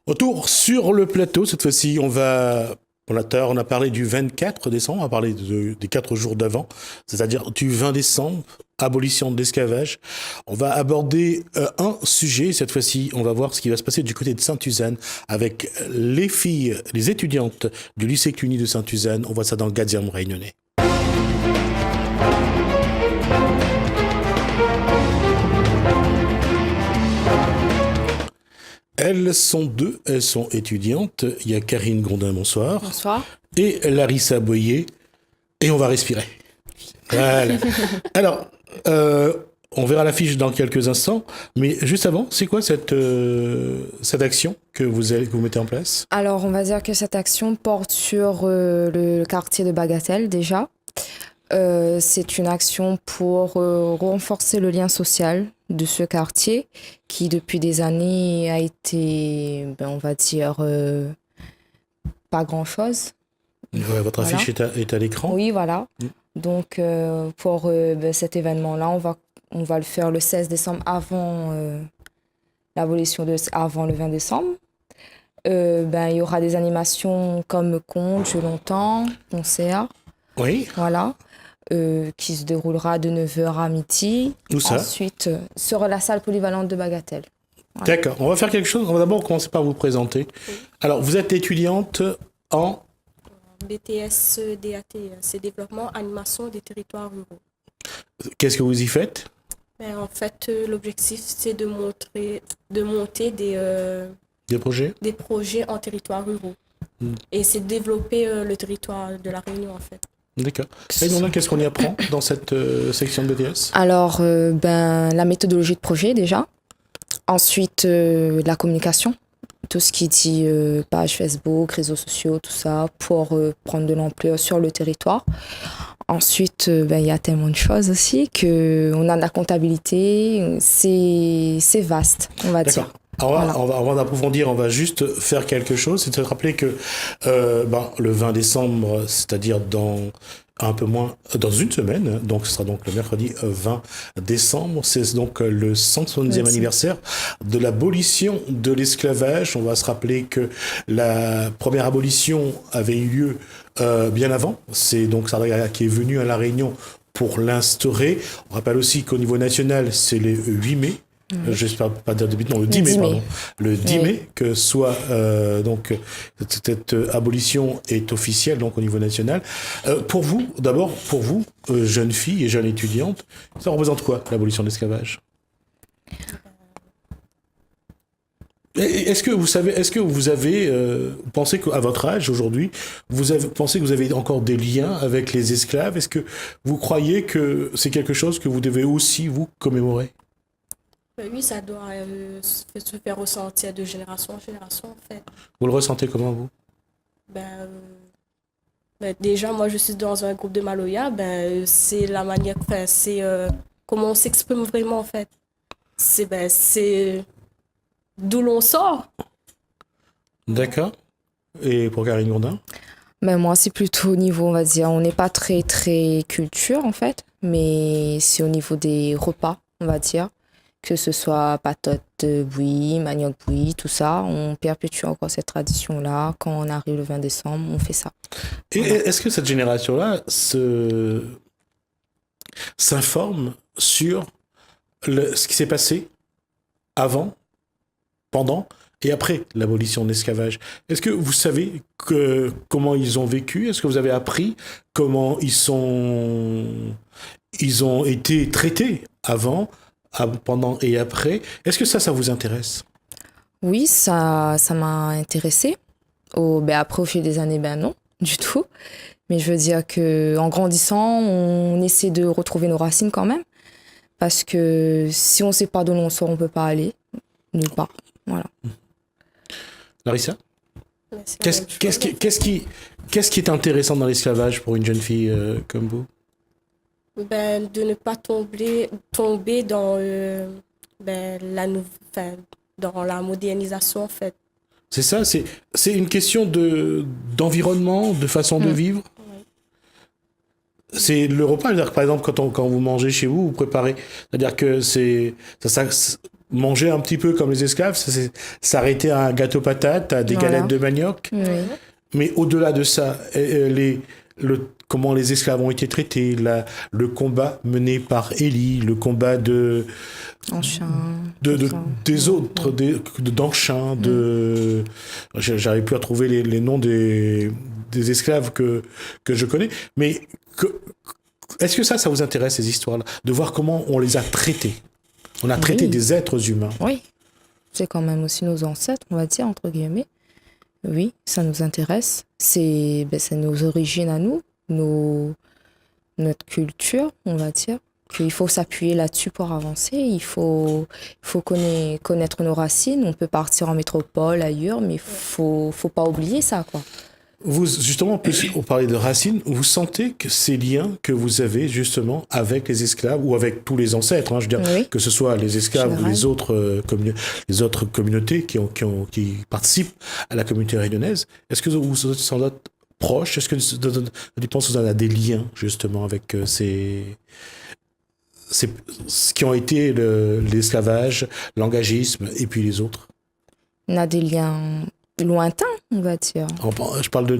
Retour sur le plateau. Cette fois-ci, pour la terre, on a parlé du 24 décembre, on a parlé des 4 jours d'avant, c'est-à-dire du 20 décembre, abolition de l'esclavage. On va aborder un sujet. Cette fois-ci, on va voir ce qui va se passer du côté de Sainte-Suzanne avec les filles, les étudiantes du lycée Cluny de Sainte-Suzanne. On voit ça dans le Gadiam réunionnais. Elles sont deux, elles sont étudiantes. Il y a Karine Grondin, bonsoir. Bonsoir. Et Larissa Boyer. Et on va respirer. Voilà. Alors, on verra l'affiche dans quelques instants. Mais juste avant, c'est quoi cette action que vous mettez en place? Alors, on va dire que cette action porte sur le quartier de Bagatelle, déjà. C'est une action pour renforcer le lien social de ce quartier qui, depuis des années, a été, on va dire, pas grand-chose. Ouais, votre affiche est à l'écran. Oui, voilà. Donc, pour cet événement-là, on va le faire le 16 décembre avant l'abolition avant le 20 décembre. Il y aura des animations comme contes, jeux longtemps, concerts. Oui. Voilà. Qui se déroulera de 9h à midi. Où ça? Ensuite, sur la salle polyvalente de Bagatelle. Voilà. D'accord. On va faire quelque chose. On va d'abord commencer par vous présenter. Oui. Alors, vous êtes étudiante en BTS DAT, c'est développement animation des territoires ruraux. Qu'est-ce que vous y faites? En fait, l'objectif, c'est de monter des projets en territoires ruraux. Et c'est de développer le territoire de la Réunion, en fait. D'accord. Et donc là, qu'est-ce qu'on y apprend dans cette section de BTS? Alors, la méthodologie de projet, déjà. Ensuite, la communication. Tout ce qui dit page Facebook, réseaux sociaux, tout ça, pour prendre de l'ampleur sur le territoire. Ensuite, il y a tellement de choses aussi qu'on a de la comptabilité. C'est vaste, on va dire. Alors, avant d'approfondir, on va juste faire quelque chose. C'est de se rappeler que le 20 décembre, c'est-à-dire dans un peu moins, dans une semaine, donc ce sera donc le mercredi 20 décembre, c'est donc le 170e anniversaire de l'abolition de l'esclavage. On va se rappeler que la première abolition avait eu lieu bien avant. C'est donc Sardaga qui est venu à La Réunion pour l'instaurer. On rappelle aussi qu'au niveau national, c'est le 8 mai. J'espère pas dire de bêtises, non, le 10 mai, pardon. Le 10 mai, que soit donc cette abolition est officielle donc au niveau national. Pour vous, jeunes filles et jeunes étudiantes, ça représente quoi l'abolition de l'esclavage? Est-ce que vous avez pensé qu'à votre âge aujourd'hui, pensez que vous avez encore des liens avec les esclaves? Est-ce que vous croyez que c'est quelque chose que vous devez aussi vous commémorer? Oui, ça doit se faire ressentir de génération en génération, en fait. Vous le ressentez comment, vous? Déjà, moi, je suis dans un groupe de Maloya. C'est la manière, c'est comment on s'exprime vraiment, en fait. C'est d'où l'on sort. D'accord. Et pour Karine Grondin? Moi, c'est plutôt au niveau, on va dire, on n'est pas très, très culture, en fait, mais c'est au niveau des repas, on va dire. Que ce soit patates bouillies, manioc bouilli, tout ça, on perpétue encore cette tradition-là. Quand on arrive le 20 décembre, on fait ça. Et est-ce que cette génération-là s'informe sur ce qui s'est passé avant, pendant et après l'abolition de l'esclavage? Est-ce que vous savez comment ils ont vécu? Est-ce que vous avez appris comment ils ont été traités avant, pendant et après? Est-ce que ça vous intéresse? Oui, ça m'a intéressée. Après, au fil des années, non, du tout. Mais je veux dire qu'en grandissant, on essaie de retrouver nos racines quand même. Parce que si on ne sait pas d'où l'on sort, on ne peut pas aller nulle part. Voilà. Larissa? Qu'est-ce qui est intéressant dans l'esclavage pour une jeune fille comme vous? De ne pas tomber dans dans la modernisation, en fait. C'est ça, c'est une question d'environnement, de façon de vivre. Oui. C'est le repas, c'est-à-dire que, par exemple, quand vous mangez chez vous, vous préparez. C'est-à-dire que manger un petit peu comme les esclaves, s'arrêter à un gâteau patate, à des galettes de manioc. Oui. Mais au-delà de ça, comment les esclaves ont été traités, le combat mené par Élie, le combat Anchin. des autres, d'Anchin, j'arrive plus à trouver les noms des esclaves que je connais, mais est-ce que ça vous intéresse, ces histoires-là, de voir comment on les a traités? On a traité des êtres humains. Oui, c'est quand même aussi nos ancêtres, on va dire, entre guillemets. Oui, ça nous intéresse. C'est nos origines à nous, notre culture, on va dire. Qu'il faut s'appuyer là-dessus pour avancer. Il faut connaître nos racines. On peut partir en métropole, ailleurs, mais faut pas oublier ça, quoi. Vous, justement, on parlait de racines. Vous sentez que ces liens que vous avez, justement, avec les esclaves ou avec tous les ancêtres, je veux dire, Oui. que ce soit les esclaves Général. ou les autres communautés qui participent à la communauté réunionnaise, est-ce que vous vous sentez proches? Est-ce que vous pensez que vous avez des liens, justement, avec ce qui ont été l'esclavage, l'engagisme et puis les autres? On a des liens lointains, on va dire. Je parle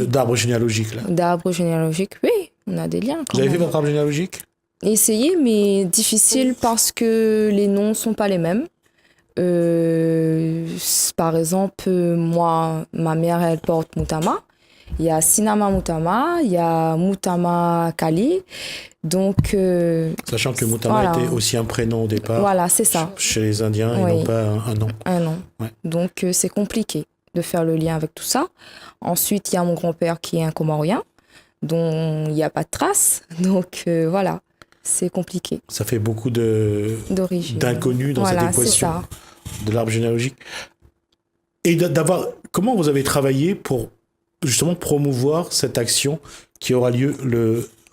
d'arbre généalogique, là. D'arbres généalogiques, oui, on a des liens. Vous avez fait votre arbre généalogique? Essayé, mais difficile parce que les noms sont pas les mêmes. Par exemple, moi, ma mère, elle porte Moutama. Il y a Sinama Moutama, il y a Moutama Kali. Donc, Sachant que Moutama voilà. était aussi un prénom au départ. Voilà, c'est ça. Chez les Indiens, Oui. et non pas un nom. Un nom. Ouais. Donc, c'est compliqué de faire le lien avec tout ça. Ensuite, il y a mon grand-père qui est un Comorien, dont il n'y a pas de traces. Donc, voilà, c'est compliqué. Ça fait beaucoup D'origine. d'inconnus dans Voilà, cette c'est équation ça. de l'arbre généalogique. Et comment vous avez travaillé pour justement promouvoir cette action qui aura lieu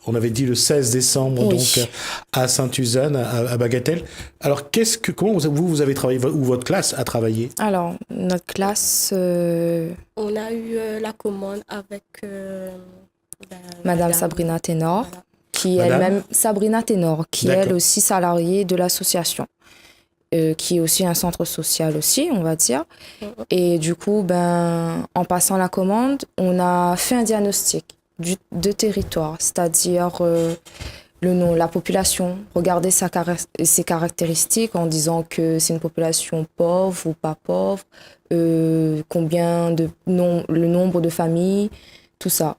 on avait dit le 16 décembre, Oui. donc à Sainte-Suzanne, à Bagatelle. Alors, comment vous avez travaillé, ou votre classe a travaillé? Alors, notre classe, On a eu la commande avec Madame Sabrina Ténor, Voilà. qui Madame elle-même, Sabrina Ténor, qui D'accord. elle aussi salariée de l'association, qui est aussi un centre social aussi, on va dire. Et du coup, en passant la commande, on a fait un diagnostic de territoire, c'est-à-dire le nom, la population, regarder ses caractéristiques en disant que c'est une population pauvre ou pas pauvre, le nombre de familles, tout ça.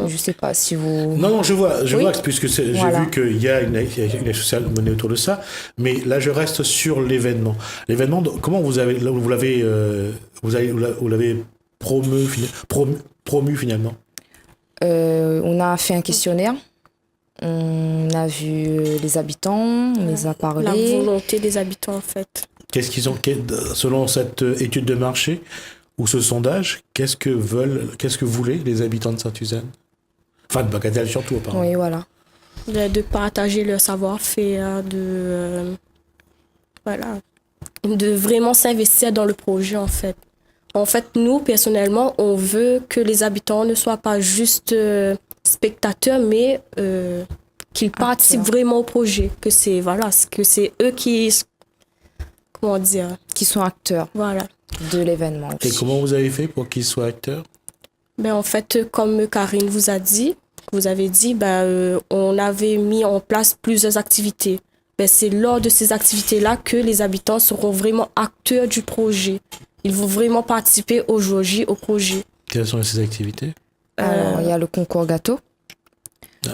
Je sais pas si vous... Non, je vois, Oui. puisque j'ai Voilà. vu qu'il y a une aide sociale menée autour de ça, mais là je reste sur l'événement. L'événement, comment vous l'avez promu finalement? On a fait un questionnaire, on a vu les habitants, on les a La parlé. volonté des habitants, en fait. Qu'est-ce qu'ils ont, selon cette étude de marché ou ce sondage, qu'est-ce que voulaient les habitants de Sainte-Suzanne? Enfin, de Bagatelle surtout, apparemment. Oui, voilà. De partager leur savoir-faire, voilà, de vraiment s'investir dans le projet, en fait. En fait, nous, personnellement, on veut que les habitants ne soient pas juste spectateurs, mais qu'ils participent vraiment au projet. Que c'est eux qui, comment dire, Qui sont acteurs voilà. de l'événement Et aussi. comment vous avez fait pour qu'ils soient acteurs? En fait, comme Karine vous avez dit, on avait mis en place plusieurs activités. C'est lors de ces activités-là que les habitants seront vraiment acteurs du projet. Ils vont vraiment participer au jour J, au projet. Quelles sont ces activités? Alors, il y a le concours gâteau.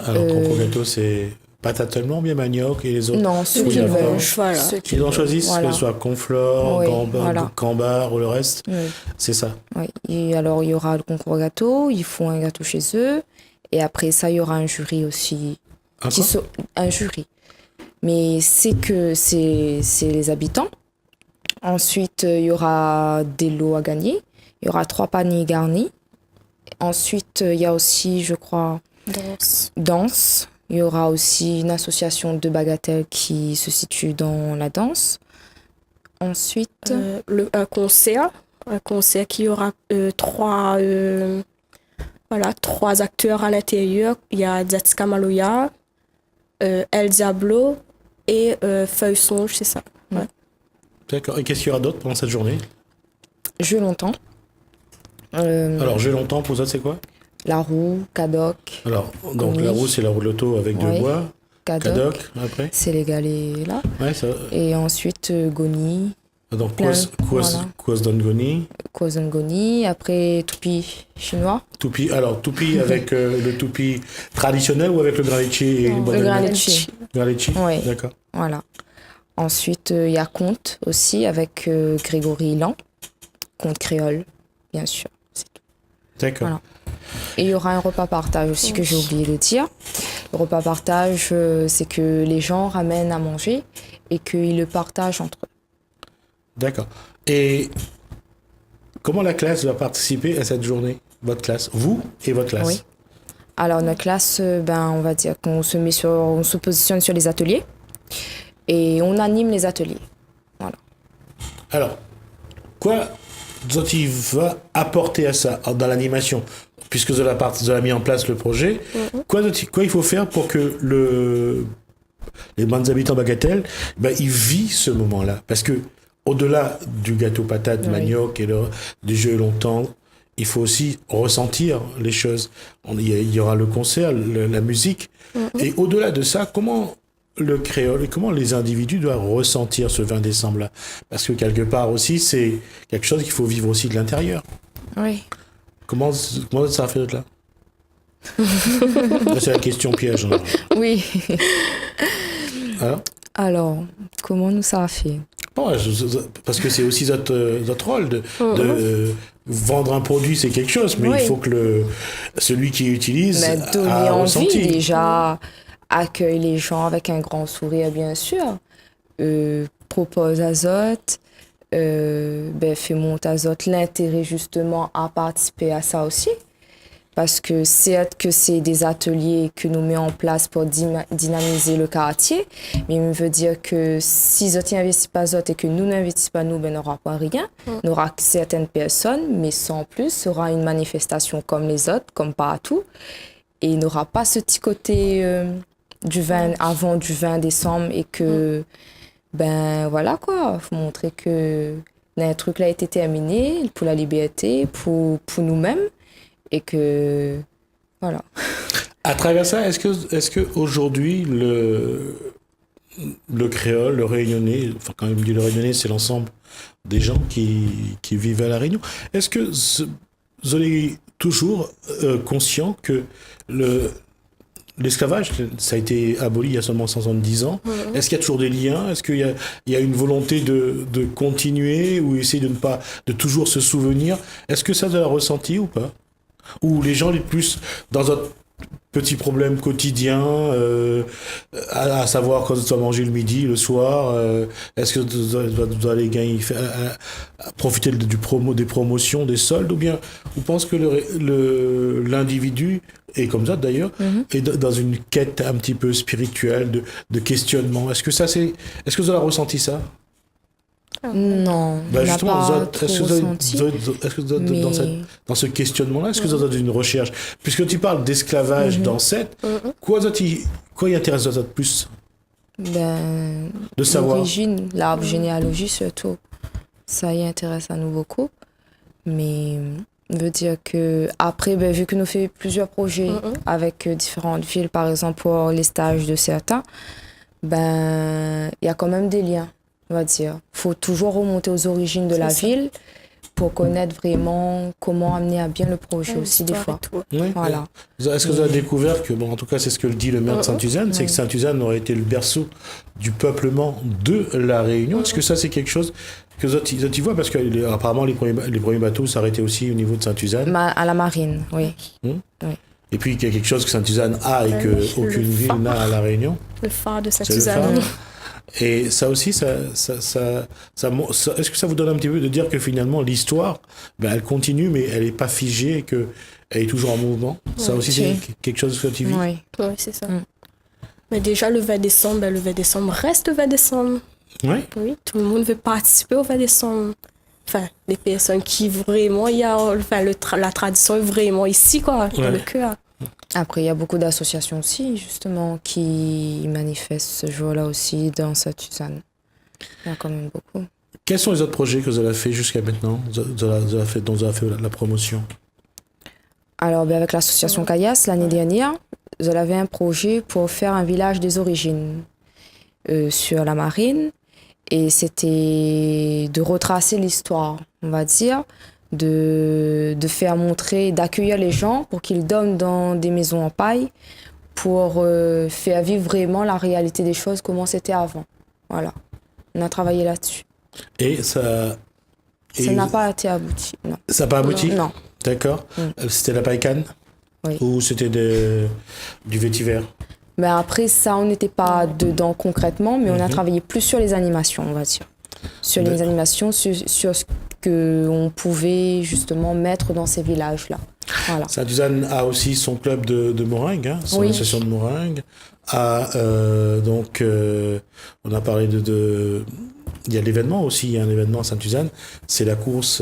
Alors, concours gâteau, c'est patates seulement, bien manioc et les autres? Non, ceux Oui, qui d'accord. veulent. Voilà. Ceux qui Ils en veulent. choisissent, Voilà. que ce soit conflore, Oui, voilà. cambar ou le reste, Oui. c'est ça. Oui. Et alors, il y aura le concours gâteau, ils font un gâteau chez eux. Et après ça, il y aura un jury aussi. Un jury. Mais c'est les habitants. Ensuite, il y aura des lots à gagner. Il y aura 3 paniers garnis. Ensuite, il y a aussi, je crois, danse. Il y aura aussi une association de Bagatelle qui se situe dans la danse. Ensuite, Un concert qui aura 3 acteurs à l'intérieur. Il y a Diatika Maloya, El Diablo et Feuille Songe, c'est ça. D'accord. Et qu'est-ce qu'il y aura d'autre pendant cette journée? Jeu longtemps. Alors, jeu longtemps, pour ça, c'est quoi? La roue, Cadoc. Alors, donc Oui. la roue, c'est la roue de l'auto avec deux Oui. bois. Cadoc. Cadoc, après. C'est les galets là. Ouais, ça. Et ensuite, Goni, Donc, Plein, Kwas voilà. Dongoni. Kozon Goni. Après, Tupi chinois. Tupi. Alors, Tupi avec le Tupi traditionnel ou avec le grain litchi et Non, bois Le de grain noix? litchi. Grain litchi. Oui. D'accord. Voilà. Ensuite, il y a Conte aussi avec Grégory Lan. Conte créole, bien sûr. C'est tout. D'accord. Voilà. Et il y aura un repas partage aussi que j'ai oublié de dire. Le repas partage, c'est que les gens ramènent à manger et qu'ils le partagent entre eux. D'accord. Et comment la classe va participer à cette journée? Votre classe? Vous et votre classe? Oui. Alors, notre classe, on va dire qu'on on se positionne sur les ateliers et on anime les ateliers. Voilà. Alors, quoi Zoti va apporter à ça dans l'animation, puisque vous avez mis en place le projet? Quoi il faut faire pour que les bandes habitants bagatelles, ils vivent ce moment-là? Parce que au-delà du gâteau patate, manioc et du jeu longtemps, il faut aussi ressentir les choses. Il y aura le concert, la musique. Et au-delà de ça, comment le créole et comment les individus doivent ressentir ce 20 décembre-là? Parce que quelque part aussi, c'est quelque chose qu'il faut vivre aussi de l'intérieur. Oui. Comment ça a fait d'être là? C'est la question piège. Hein. Oui. Alors, Alors, comment nous ça a fait? bon, parce que c'est aussi notre rôle de vendre un produit, c'est quelque chose, mais Oui. il faut que celui qui utilise Donner a envie ressenti. déjà, accueille les gens avec un grand sourire bien sûr, propose Azote, fait monter Azote l'intérêt justement à participer à ça aussi. Parce que certes que c'est des ateliers que nous mettons en place pour dynamiser le quartier, mais il veut dire que si Zoti n'investit pas Zoti et que nous n'investissons pas nous, on n'aura pas rien. On aura que certaines personnes, mais sans plus, ce sera une manifestation comme les autres, comme partout. Et il n'aura pas ce petit côté avant du 20 décembre et que, voilà quoi, faut montrer que un truc là a été terminé pour la liberté, pour nous-mêmes. Et que, voilà. À travers ça, est-ce que aujourd'hui, le créole, le réunionnais, enfin quand même dit le réunionnais, c'est l'ensemble des gens qui vivent à La Réunion, est-ce que vous êtes toujours conscient que l'esclavage, ça a été aboli il y a seulement 170 ans. Est-ce qu'il y a toujours des liens? Est-ce qu'il y a une volonté de continuer ou essayer de toujours se souvenir? Est-ce que ça vous a ressenti ou pas? Ou les gens les plus dans un petit problème quotidien, à savoir quand tu vas manger le midi, le soir, est-ce que vous allez gagner, profiter des promotions, des soldes, ou bien vous pensez que l'individu, et comme ça d'ailleurs, est dans une quête un petit peu spirituelle, de questionnement? Est-ce que vous avez ressenti ça? Non, on n'a pas trop ressenti. Est-ce que vous êtes dans ce questionnement-là, est-ce que vous êtes dans une recherche? Puisque tu parles d'esclavage d'ancêtres, quoi y intéresse de plus? De savoir. L'origine, l'arbre généalogie surtout, ça y intéresse à nous beaucoup. Mais veut dire que après, vu que nous faisons plusieurs projets avec différentes villes, par exemple pour les stages de certains, il y a quand même des liens. On va dire. Il faut toujours remonter aux origines de la ville pour connaître vraiment comment amener à bien le projet aussi des fois. Oui. Voilà. Est-ce que vous avez découvert que, en tout cas c'est ce que dit le maire de Sainte-Suzanne, c'est que Sainte-Suzanne aurait été le berceau du peuplement de La Réunion? Est-ce que ça c'est quelque chose que vous y voient? Parce que apparemment les premiers bateaux s'arrêtaient aussi au niveau de Sainte-Suzanne. À la marine, oui. Oui. Et puis il y a quelque chose que Sainte-Suzanne a et qu'aucune ville n'a à La Réunion. Le phare de C'est Sainte-Suzanne. le phare. Et ça aussi, est-ce que ça vous donne un petit peu de dire que finalement l'histoire, elle continue, mais elle n'est pas figée et qu'elle est toujours en mouvement? Ça aussi, c'est quelque chose que tu vis? Oui, c'est ça. Mais déjà, le 20 décembre, le 20 décembre reste le 20 décembre. Oui. Tout le monde veut participer au 20 décembre. Enfin, les personnes qui vraiment, la tradition est vraiment ici, quoi, dans le cœur. Après, il y a beaucoup d'associations aussi, justement, qui manifestent ce jour-là aussi dans Sainte-Suzanne. Il y a quand même beaucoup. Quels sont les autres projets que vous avez fait jusqu'à maintenant, dont vous avez fait la promotion? Alors, ben, avec l'association Caillasse, l'année dernière, vous avez un projet pour faire un village des origines sur la marine. Et c'était de retracer l'histoire, on va dire, de faire montrer, d'accueillir les gens pour qu'ils dorment dans des maisons en paille, pour faire vivre vraiment la réalité des choses, comment c'était avant. Voilà. On a travaillé là-dessus. Et ça... Ça n'a pas été abouti, non. Ça n'a pas abouti? Non. D'accord. C'était la paille-canne? Oui. Ou c'était du vétiver? Mais après, ça, on n'était pas dedans concrètement, mais on a travaillé plus sur les animations, on va dire. Sur les animations, sur ce qu'on pouvait justement mettre dans ces villages-là. Voilà. Saint-Suzanne a aussi son club de meringue, hein, son Oui. association de meringue. On a parlé il y a l'événement aussi, il y a un événement à Saint-Suzanne, c'est la course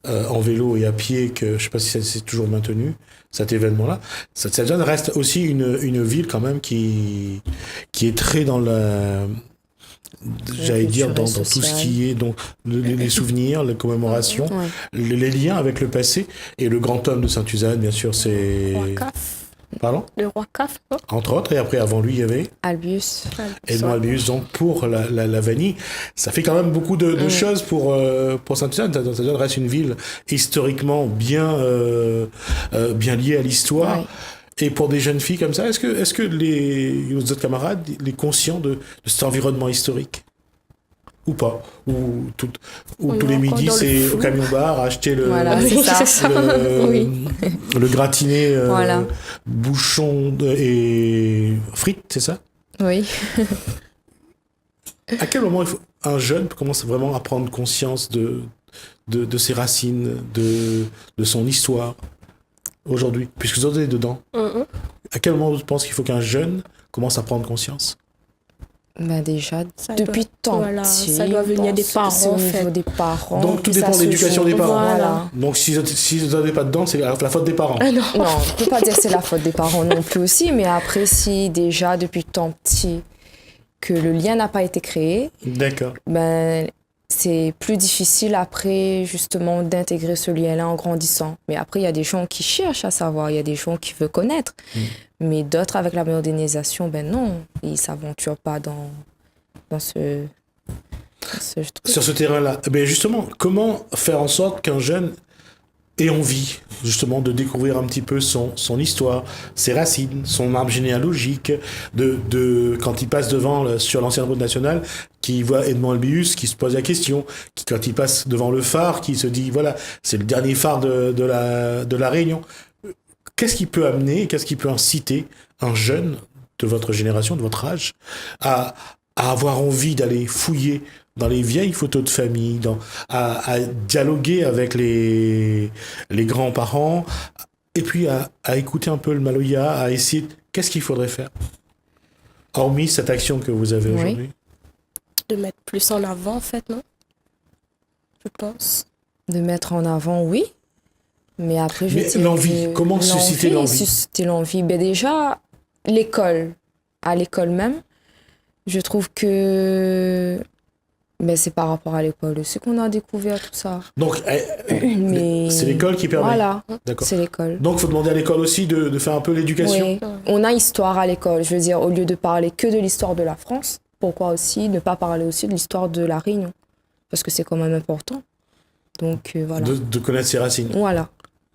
en vélo et à pied, que je ne sais pas si c'est toujours maintenu, cet événement-là. Saint-Suzanne reste aussi une ville quand même qui est très dans j'allais dire dans tout ce qui est donc les souvenirs, les commémorations, les liens avec le passé. Et le grand homme de Saint-Suzanne, bien sûr, c'est... Roi Caf. Pardon? Le roi Caf, non? Entre autres, et après, avant lui, il y avait Albius. Edmond Albius, donc pour la vanille. Ça fait quand même beaucoup de choses pour Saint-Suzanne. Saint-Suzanne reste une ville historiquement bien liée à l'histoire. Ouais. Et pour des jeunes filles comme ça, est-ce que nos autres camarades, les conscients de cet environnement historique? Ou pas? Ou tous les midis, c'est au camion-bar, acheter Voilà, c'est ça. le gratiné Voilà. bouchon et frites, c'est ça? Oui. À quel moment un jeune commence vraiment à prendre conscience de ses racines, de son histoire aujourd'hui, puisque vous êtes dedans? À quel moment vous pensez qu'il faut qu'un jeune commence à prendre conscience? Ben déjà, depuis tant petit. Ça doit venir des parents, c'est au niveau des parents. Donc tout dépend de l'éducation des parents. Voilà. Donc si vous n'êtes pas dedans, c'est la faute des parents. Non, on ne peut pas dire que c'est la faute des parents non plus aussi, mais après, si déjà depuis tant petit que le lien n'a pas été créé, D'accord. ben, c'est plus difficile après justement d'intégrer ce lien-là en grandissant. Mais après, il y a des gens qui cherchent à savoir, il y a des gens qui veulent connaître. Mais d'autres, avec la modernisation, ben non, ils ne s'aventurent pas dans ce truc. Sur ce terrain-là, ben justement, comment faire en sorte qu'un jeune ait envie justement de découvrir un petit peu son histoire, ses racines, son arbre généalogique, quand il passe sur l'ancienne route nationale, qui voit Edmond Albius, qui se pose la question, quand il passe devant le phare, qui se dit, voilà, c'est le dernier phare de la Réunion. Qu'est-ce qui peut amener, qu'est-ce qui peut inciter un jeune de votre génération, de votre âge, à avoir envie d'aller fouiller dans les vieilles photos de famille, à dialoguer avec les grands-parents, et puis à écouter un peu le Maloya, à essayer... Qu'est-ce qu'il faudrait faire? Hormis cette action que vous avez aujourd'hui. De mettre plus en avant, en fait, non? Je pense. De mettre en avant, oui. Mais après, l'envie, comment susciter l'envie? Susciter l'envie. Ben déjà, à l'école même, je trouve que c'est par rapport à l'école aussi qu'on a découvert tout ça. Donc, c'est l'école qui permet. Voilà, d'accord. C'est l'école. Donc, il faut demander à l'école aussi de faire un peu l'éducation. Oui. On a histoire à l'école. Je veux dire, au lieu de parler que de l'histoire de la France, pourquoi aussi ne pas parler aussi de l'histoire de la Réunion? Parce que c'est quand même important. Donc, voilà. De connaître ses racines. Voilà.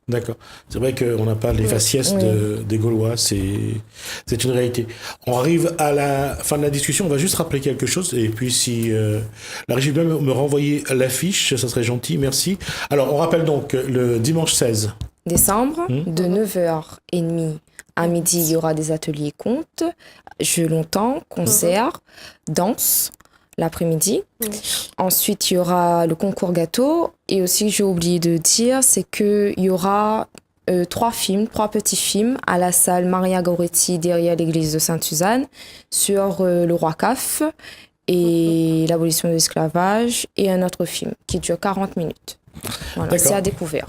D'accord. C'est vrai qu'on n'a pas les faciès des Gaulois, c'est une réalité. On arrive à la fin de la discussion, on va juste rappeler quelque chose, et puis si la régie doit me renvoyer l'affiche, ça serait gentil, merci. Alors, on rappelle donc le dimanche 16 décembre, de 9h30 à midi, il y aura des ateliers contes, jeux longtemps, concerts, danse, l'après-midi. Ensuite, il y aura le concours gâteau. Et aussi, j'ai oublié de dire, c'est qu'il y aura 3 petits films à la salle Maria Goretti derrière l'église de Sainte-Suzanne sur le roi Caf et l'abolition de l'esclavage et un autre film qui dure 40 minutes. Voilà, c'est à découvrir.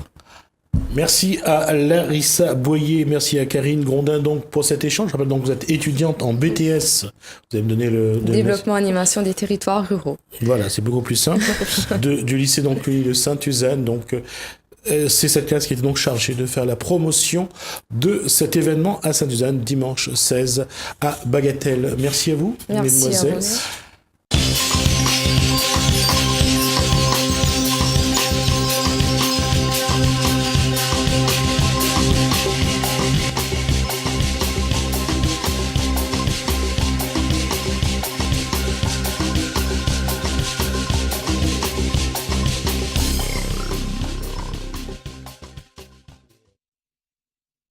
Merci à Larissa Boyer, merci à Karine Grondin donc pour cet échange. Je rappelle donc que vous êtes étudiante en BTS. Vous allez me donner le Développement animation des territoires ruraux. Voilà, c'est beaucoup plus simple. Du lycée donc de Sainte-Suzanne. Donc c'est cette classe qui était donc chargée de faire la promotion de cet événement à Sainte-Suzanne dimanche 16 à Bagatelle. Merci à vous, Merci mesdemoiselles. à vous.